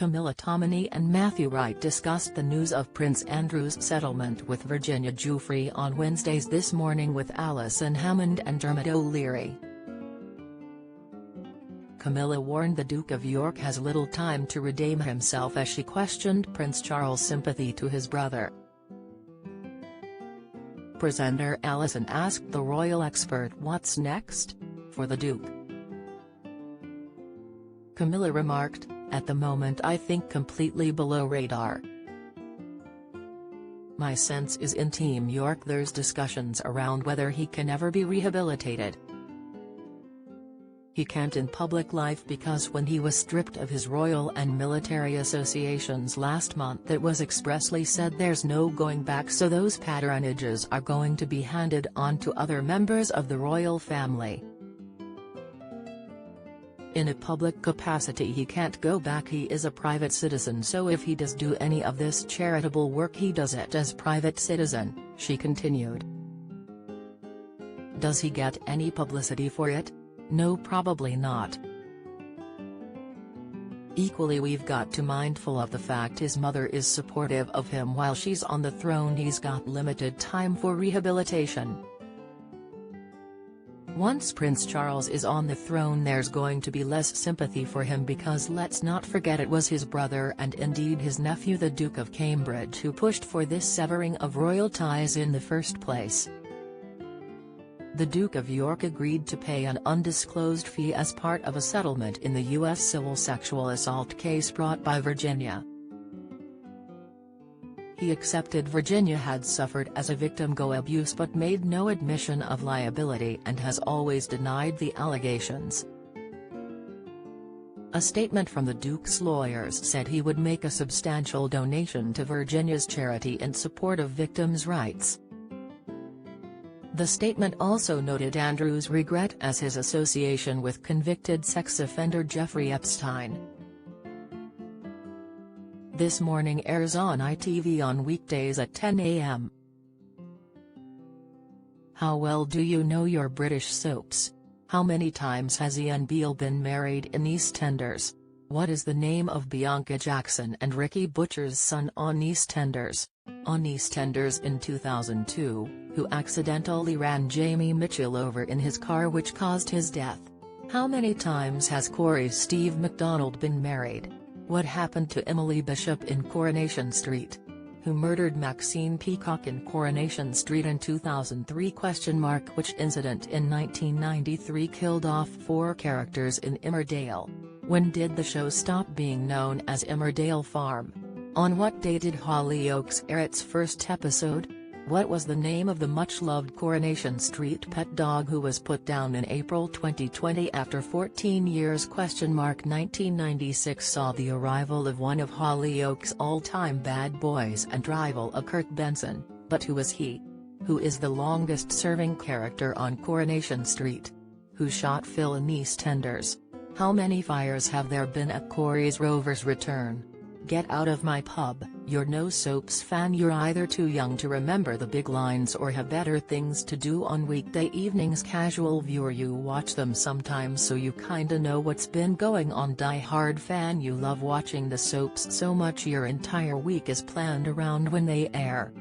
Camilla Tominey and Matthew Wright discussed the news of Prince Andrew's settlement with Virginia Giuffre on Wednesdays This Morning with Alison Hammond and Dermot O'Leary. Camilla warned the Duke of York has little time to redeem himself as she questioned Prince Charles' sympathy to his brother. Presenter Alison asked the royal expert what's next for the Duke. Camilla remarked, "At the moment I think completely below radar. My sense is in Team York there's discussions around whether he can ever be rehabilitated. He can't in public life because when he was stripped of his royal and military associations last month it was expressly said there's no going back, so those patronages are going to be handed on to other members of the royal family. In a public capacity he can't go back, he is a private citizen, so if he does do any of this charitable work he does it as private citizen," she continued. "Does he get any publicity for it? No, probably not. Equally we've got to mindful of the fact his mother is supportive of him while she's on the throne. He's got limited time for rehabilitation. Once Prince Charles is on the throne there's going to be less sympathy for him because let's not forget it was his brother and indeed his nephew the Duke of Cambridge who pushed for this severing of royal ties in the first place." The Duke of York agreed to pay an undisclosed fee as part of a settlement in the U.S. civil sexual assault case brought by Virginia. He accepted Virginia had suffered as a victim of abuse but made no admission of liability and has always denied the allegations. A statement from the Duke's lawyers said he would make a substantial donation to Virginia's charity in support of victims' rights. The statement also noted Andrew's regret as his association with convicted sex offender Jeffrey Epstein. This Morning airs on ITV on weekdays at 10 a.m. How well do you know your British soaps? How many times has Ian Beale been married in EastEnders? What is the name of Bianca Jackson and Ricky Butcher's son on EastEnders? On EastEnders in 2002, who accidentally ran Jamie Mitchell over in his car which caused his death? How many times has Corey's Steve MacDonald been married? What happened to Emily Bishop in Coronation Street? Who murdered Maxine Peacock in Coronation Street in 2003? Which incident in 1993 killed off 4 characters in Emmerdale? When did the show stop being known as Emmerdale Farm? On what day did Hollyoaks air its first episode? What was the name of the much-loved Coronation Street pet dog who was put down in April 2020 after 14 years? 1996 saw the arrival of one of Hollyoaks' all-time bad boys and rival of Kurt Benson, but who is he? Who is the longest-serving character on Coronation Street? Who shot Phil in EastEnders? How many fires have there been at Corey's Rover's return? Get out of my pub, you're no soaps fan. You're either too young to remember the big lines or have better things to do on weekday evenings. Casual viewer, you watch them sometimes so you kinda know what's been going on. Die-hard fan, you love watching the soaps so much your entire week is planned around when they air.